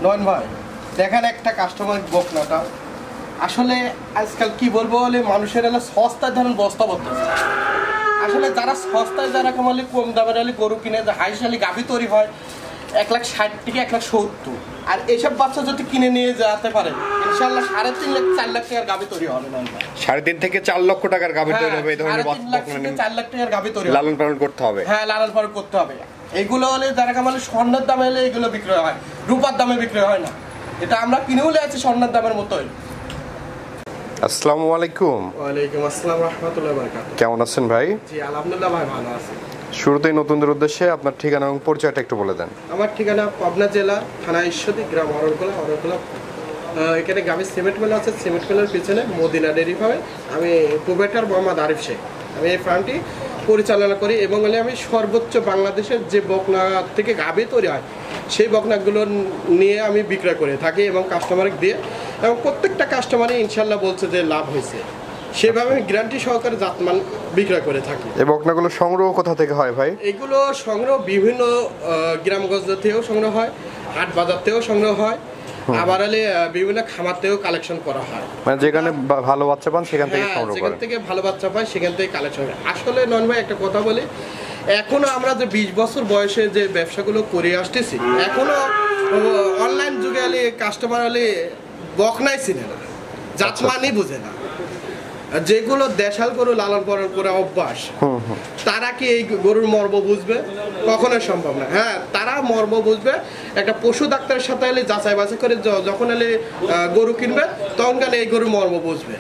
নয়ন ভাই দেখেন একটা কাস্টমার বকনাটা আসলে আজকাল কি বলবো বলে মানুষের হলো সস্তায় ধরেন বস্তা বলতেছে। আসলে যারা সস্তায় যারা কামালে কম দামের হলে গরু কিনে হাইশালি গাভী তৈরি হয় 1,60,000 থেকে 1,70,000, আর এইসব বাচ্চা যদি কিনে নিয়ে যেতে পারে ইনশাআল্লাহ 3.5 লাখ 4 লাখ টাকার গাভী তৈরি হবে না। 3.5 থেকে 4 লক্ষ টাকার গাভী তৈরি হবে। এই ধরনের বকনা 4 লাখ টাকার গাভী তৈরি লালন পালন করতে হবে। হ্যাঁ, লালন পালন করতে হবে। এগুলো হলে যারা কামালে স্বর্ণের দামে হলে এগুলো বিক্রয় হয়, রূপার দামে বিক্রয় হয় না। এটা আমরা কিনেও নিয়েছি স্বর্ণের দামের মতোই। আসসালামু আলাইকুম। ওয়ালাইকুম আসসালাম রাহমাতুল্লাহি ওয়া বারাকাতুহু। কেমন আছেন ভাই? জি আলহামদুলিল্লাহ ভাই, ভালো আছি। শুরুতেই নতুনদের উদ্দেশ্যে আপনার ঠিকানা এবং পরিচয়টা একটু বলে দেন। আমার ঠিকানা পাবনা জেলা, থানা ঈশ্বরদী, গ্রাম অরণখোলা। এখানে গ্রামে সিমেন্ট মেলা আছে, সিমেন্ট মেলার পিছনে মদিনা ডেয়ারি ফার্মে আমি প্রোভাইডার মোহাম্মদ আরিফ শেখ। আমি এই ফার্মটি পরিচালনা করি এবং আমি সর্বোচ্চ বাংলাদেশের যে বকনা থেকে গাভী তৈরি হয় সেই বকনাগুলো নিয়ে আমি বিক্রয় করে থাকি এবং কাস্টমারকে দিয়ে, এবং প্রত্যেকটা কাস্টমারই ইনশাল্লাহ বলছে যে লাভ হয়েছে। সেভাবে আমি গ্যারান্টি সহকারে জাতমান বিক্রয় করে থাকি। এই বকনাগুলো সংগ্রহ কোথা থেকে হয় ভাই? এগুলো সংগ্রহ বিভিন্ন গ্রামগঞ্জ থেকেও সংগ্রহ হয়, হাট বাজার থেকেও সংগ্রহ হয়, আবার হলে বিভিন্ন খামার থেকেও কালেকশন করা হয়। মানে যেখানে ভালো বাচ্চা পান সেখান থেকে সংগ্রহ করেন? যেখান থেকে ভালো বাচ্চা পায় সেখান থেকে কালেকশন হয়। আসলে নন ভাই একটা কথা বলি, এখনো আমরা যে 20 বছর বয়সে যে ব্যবসাগুলো করে আসতেছি, এখনো অনলাইন যুগে হলে কাস্টমার হলে বকনাই চিনে না, জাতমানই বুঝে না। যেগুলো দেশাল গরু লালন পালন করে অভ্যাস, তারা কি এই গরুর মর্ম বুঝবে? কখনোই সম্ভব না। হ্যাঁ, তারা মর্ম বুঝবে একটা পশু ডাক্তারের সাথে এলে যাচাই বাছাই করে যখন এলে গরু কিনবে তখন গেলে এই গরুর মর্ম বুঝবে।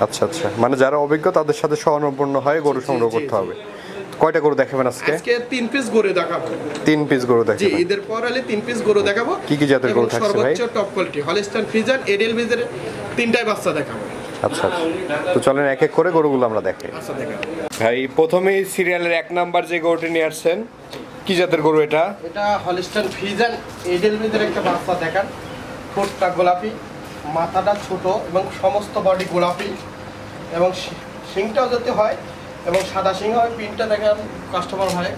আচ্ছা আচ্ছা, মানে যারা অভিজ্ঞ তাদের সাথে সহানুপূর্ণ হয় গরু সংগ্রহ করতে হবে। কয়টা গরু দেখাবেন আজকে? আজকে 3 পিস গরু দেখাবো। 3 পিস গরু দেখাবো। জি, ঈদের পর হলে 3 পিস গরু দেখাবো। কি কি জাতের গরু থাকছে ভাই? সর্বোচ্চ top quality Holstein Friesian ADL বীজের 3টাই বাচ্চা দেখাবো। আচ্ছা আচ্ছা, তো চলেন এক এক করে গরুগুলো আমরা দেখাই। আচ্ছা দেখাবো ভাই প্রথমেই সিরিয়ালের 1 নাম্বার যে গরুটি নিয়ে আসছেন, কি জাতের গরু এটা? এটা হলিস্টাইন ফ্রিজিয়ান এডিএল বীজের একটা বাচ্চা দেখান। ঠোঁটটা গোলাপি, মাথাটা ছোট এবং সমস্ত বডি গোলাপি, এবং শিংটাও যদি হয় এবং সাদা শিং হয়। পিনটা দেখেন কাস্টমার হয়,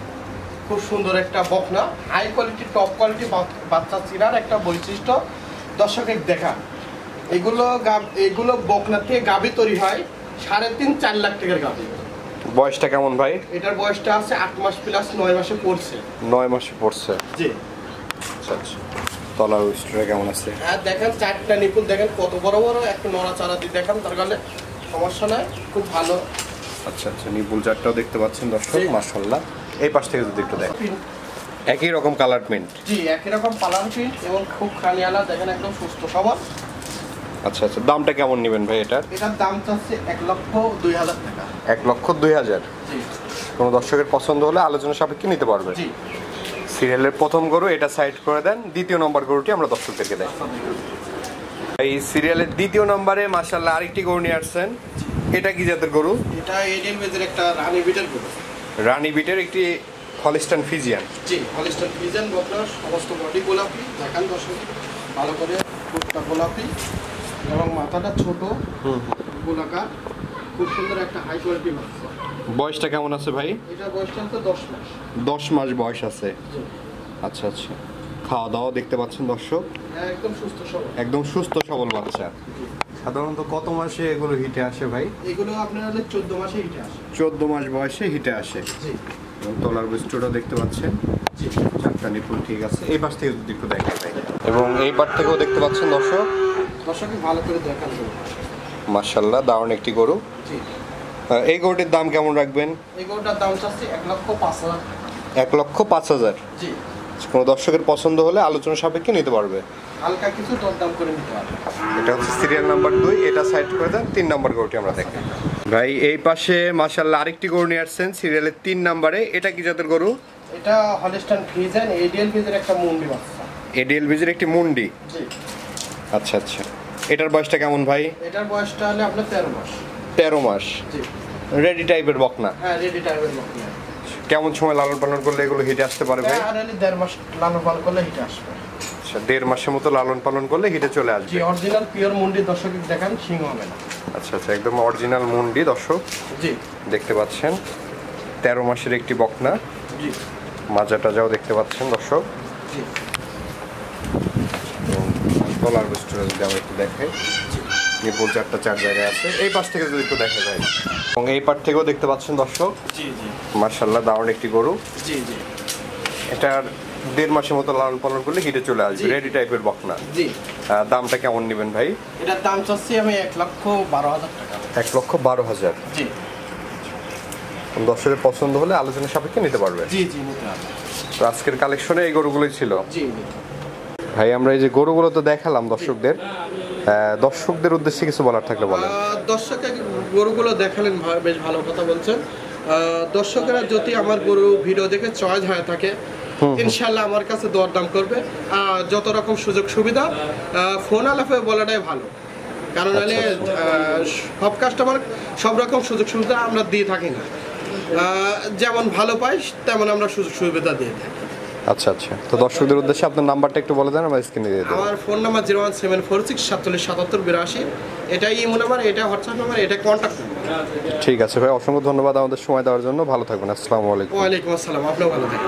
খুব সুন্দর একটা বকনা, হাই কোয়ালিটি টপ কোয়ালিটি বাচ্চা চিনার একটা বৈশিষ্ট্য দর্শকের দেখা। এগুলো বকনা থেকে গাভী তৈরি হয় 3.5-4 লাখ টাকার গাভী। বয়সটা কেমন ভাই? এটার বয়সটা আছে 8 মাস প্লাস 9 মাসে পড়ছে। 9 মাসে পড়ছে। জি আচ্ছা আচ্ছা, তলার উইস্টটা কেমন আছে? আর দেখেন 4টা নিপুল দেখেন কত বড় বড়, একটু নড়াচড়া দিয়ে দেখেন, তার কারণে সমস্যা নাই, খুব ভালো। আচ্ছা আচ্ছা, নিপুল চারটাও দেখতে পাচ্ছেন দর্শক, মাশাআল্লাহ। এই পাশ থেকে যদি একটু দেখেন, একই রকম কালার প্রিন্ট। জি, একই রকম কালার প্রিন্ট এবং খুব খানিয়ালা, দেখেন একদম সুস্থ সবল। আচ্ছা আচ্ছা, দামটা কেমন নেবেন ভাই এটার? এটার দাম চাচ্ছে 1,02,000 টাকা। 1,02,000। জি, কোনো দর্শকের পছন্দ হলে আলোচনা সাপেক্ষে নিতে পারবে। জি। সিরিয়ালের প্রথম গরু এটা সাইড করে দেন। দ্বিতীয় নম্বর গরুটি আমরা দর্শকদেরকে দেই। এই সিরিয়ালের দ্বিতীয় নম্বরে মাশাআল্লাহ আরেকটি গরু নিয়ে আসছেন। এটা কি জাতের গরু? এটা এডিএল বেজের একটা রানী বিটের গরু। রানী বিটের একটি হলিস্টাইন ফ্রিজিয়ান। জি, হলিস্টাইন ফ্রিজিয়ান বকনা, সমস্ত বডি গোলাপি, দেখান দর্শক ভালো করে। ঠোঁটটা গোলাপি এবং মাথাটা ছোট গোলাকার, খুব সুন্দর একটা হাই কোয়ালিটি বাচ্চা। বয়সটা কেমন আছে ভাই? এটা বয়সটা হচ্ছে 10 মাস। 10 মাস বয়স আছে। আচ্ছা আচ্ছা, খাওয়া দাওয়া দেখতে পাচ্ছেন দর্শক, একদম সুস্থ সবল, একদম সুস্থ সবল বাচ্চা। সাধারণত কত মাসে এগুলো হিটে আসে ভাই? এগুলো আপনার হলে 14 মাসে হিটে আসে। 14 মাস বয়সে হিটে আসে। জি, এবং তলার বৈশিষ্ট্যটা দেখতে পাচ্ছেন। জি, চারটা নিপুল ঠিক আছে। এই পাশ থেকে যদি একটু দেখেন ভাই, এবং এই পাশ থেকেও দেখতে পাচ্ছেন দর্শক, দর্শককে ভালো করে দেখান। মাশাআল্লাহ দারুণ একটি গরু। জি, এই গরুটির দাম কেমন রাখবেন? এই গরুটার দাম চাচ্ছি 1,05,000। 1,05,000। জি, কোনো দর্শকের পছন্দ হলে আলোচনা সাপেক্ষে নিতে পারবে। হালকা কিছু দরদাম করে নিতে পারবে। এটা হচ্ছে সিরিয়াল নাম্বার 2, এটা সাইড করে দেন। 3 নাম্বার গরুটি আমরা দেখি। ভাই এই পাশে মাশাআল্লাহ আরেকটি গরু নিয়ে আসছেন সিরিয়ালের 3 নাম্বারে। এটা কি জাতের গরু? এটা হলিস্টাইন ফ্রিজিয়ান এডিএল বীজের একটা মুন্ডি বাচ্চা। এডিএল বীজের একটি মুন্ডি। জি, আচ্ছা আচ্ছা, এটার বয়সটা কেমন ভাই? এটার বয়সটা হলে আপনার 13 মাস। 13 মাস। জি, রেডি টাইপের বকনা। হ্যাঁ, রেডি টাইপের বকনা। কেমন সময় লালন পালন করলে এগুলো হিটে আসতে পারে ভাই? আর হলে 1.5 মাস লালন পালন করলে হিটে আসবে। আচ্ছা, 1.5 মাসের মতো লালন পালন করলে হিটে চলে আসবে। জি, অরিজিনাল পিওর মুন্ডি দর্শক দেখান, সিং হবে না। আচ্ছা আচ্ছা, একদম অরিজিনাল মুন্ডি দর্শক জি, দেখতে পাচ্ছেন। 13 মাসের একটি বকনা। জি, মাজাটা যাও দেখতে পাচ্ছেন দর্শক। জি, টলার স্টোরেজ যদি আমরা একটু দেখাই, নিপল 4টা 4 জায়গায় আছে। এই পাশ থেকে যদি একটু দেখে ভাই, এবং এই পাশ থেকেও দেখতে পাচ্ছেন দর্শক, জি জি মাশাআল্লাহ দারুণ একটি গরু। জি জি এটার 1.5 মাসের মতো লালন পালন করলে হিটে চলে আসবে, রেডি টাইপের বকনা। জি। দামটা কেমন নেবেন ভাই? এটার দাম চাচ্ছি আমি 1,12,000 টাকা। 1,12,000। জি দর্শকের পছন্দ হলে আলোচনা সাপেক্ষে নিতে পারবে। জি জি নিতে হবে। তো আজকের কালেকশনে এই গরুগুলোই ছিল জি ভাই। আমরা এই যে গরুগুলো তো দেখালাম দর্শকদের, দর্শকদের উদ্দেশ্যে কিছু বলার থাকলে বলেন। দর্শকের গরুগুলো দেখালেন, বেশ ভালো কথা বলছেন। দর্শকেরা যদি আমার গরু ভিডিও দেখে চয়েস হয়ে থাকে, ইনশাল্লাহ আমার কাছে দরদাম করবে। যত রকম সুযোগ সুবিধা ফোন আলাপে বলাটাই ভালো, কারণ হলে সব কাস্টমার সব রকম সুযোগ সুবিধা আমরা দিয়ে থাকি না। যেমন ভালো পাই তেমন আমরা সুযোগ সুবিধা দিয়ে থাকি। আচ্ছা আচ্ছা, তো দর্শকদের উদ্দেশ্যে আপনার নাম্বারটা একটু বলে দেন, আমরা স্ক্রিনে দিয়ে দেব। আমার ফোন নাম্বার 01746477782। এটাই ইমো নাম্বার, এটা হোয়াটসঅ্যাপ নাম্বার, এটা কন্ট্যাক্ট নাম্বার। ঠিক আছে ভাই, অসংখ্য ধন্যবাদ আমাদের সময় দেওয়ার জন্য। ভালো থাকবেন। আসসালামু আলাইকুম। ওয়ালাইকুম আসসালাম, আপনিও ভালো থাকবেন।